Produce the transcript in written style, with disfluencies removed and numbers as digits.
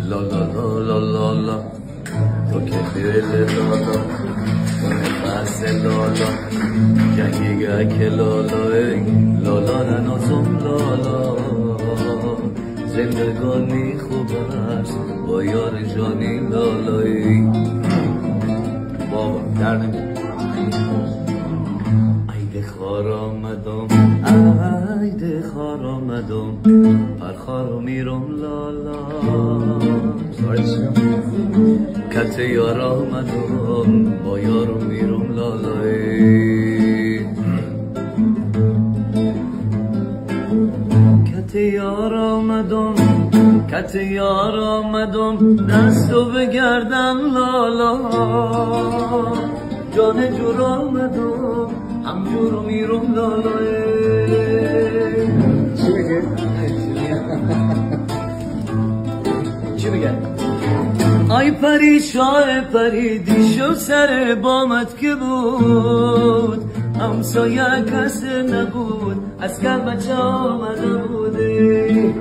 لا لا لا لا لا لا تو که دل لالا تو نفس لالا جنگیگه که لالا ای لالا ننازم لالا زندگانی خوب است با یار جانی لالا ای بابا در نمید عید خار آمدم عید خار آمدم پرخارو میرم لالا کت یار آمدم با یارو میرم لالای کت یار آمدم کت یار آمدم دستو بگردم لالا جان جور آمدم همجورو میرم لالای چی بگه؟ چی بگه؟ آی پری شاه پری دیشو سر بامت که بود همسایه کس نبود از کل بچه آمده بوده